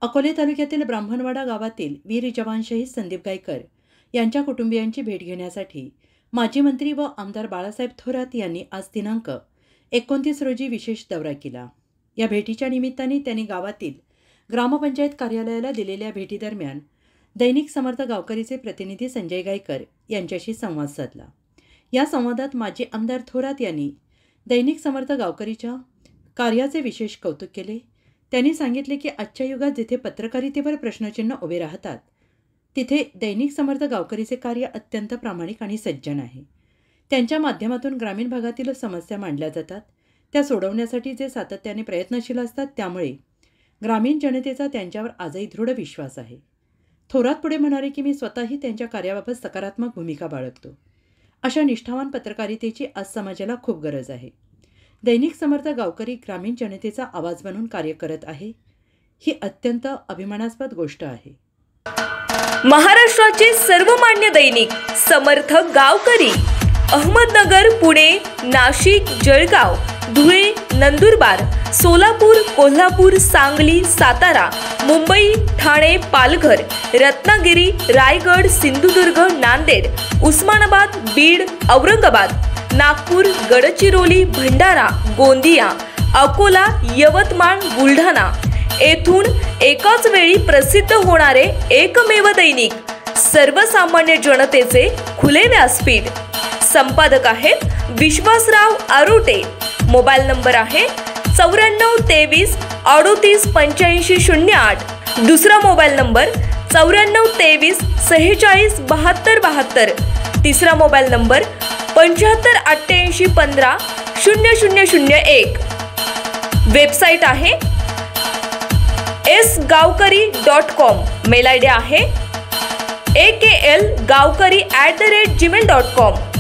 अकोले तालुक्यातील ब्राह्मणवाडा गावातील वीर जवान शहीद संदीप गायकर यांच्या कुटुंबियांची भेट घेण्यासाठी माजी मंत्री व आमदार बाळासाहेब थोरात यांनी आज दिनांक 29 रोजी विशेष दौरा केला। या भेटीच्या निमित्ताने त्यांनी गावातील ग्रामपंचायत कार्यालयाला दिलेल्या भेटीदरम्यान दैनिक समर्थ गावकरीचे प्रतिनिधी संजय गायकर यांच्याशी संवाद साधला। या संवादात माजी आमदार थोरात यांनी दैनिक समर्थ गावकरीच्या कार्याचे विशेष कौतुक केले। त्यांनी सांगितले की आजच्या युगात जिथे पत्रकारितेवर प्रश्नचिन्ह उभे राहतात तिथे दैनिक समर्थ गावकरीचे कार्य अत्यंत प्रामाणिक आणि सज्जन आहे। त्यांच्या माध्यमातून ग्रामीण भागातील समस्या मांडल्या जातात, त्या सोडवण्यासाठी जे सातत्याने प्रयत्नशील असतात, त्यामुळे ग्रामीण जनतेचा त्यांच्यावर आजही दृढ विश्वास आहे। थोरात पुढे म्हणाले की मी स्वतःही त्यांच्या कार्याबाबत सकारात्मक भूमिका बाळगतो। अशा निष्ठावान पत्रकारितेची आज समाजाला खूप गरज आहे। दैनिक समर्थ गावकरी ग्रामीण जनतेचा आवाज बनून कार्य करत आहे, ही अत्यंत अभिमानास्पद गोष्ट आहे। महाराष्ट्राचे सर्वमान्य दैनिक समर्थ गावकरी अहमदनगर, पुणे, नाशिक, जळगाव, धुळे, नंदुरबार, सोलापूर, कोल्हापूर, सांगली, सातारा, मुंबई, ठाणे, पालघर, रत्नागिरी, रायगड, सिंधुदुर्ग, नांदेड, उस्मानाबाद, बीड, औरंगाबाद, नागपूर, गडचिरोली, भंडारा, गोंदिया, अकोला, यवतमाळ, बुलढाणा येथून एकाच वेळी प्रसिद्ध होणारे एकमेव दैनिक, सर्वसामान्य जनतेचे खुले व्यासपीठ। संपादक आहेत विश्वासराव आरोटे। मोबाईल नंबर आहे 94 23 38 85 08। दुसरा मोबाईल नंबर 94 23 46 72 72। तिसरा मोबाईल नंबर 75 88 15 0001। वेबसाईट आहे sgavkari.com। मेल आयडी आहे aklgavkari@gmail.com।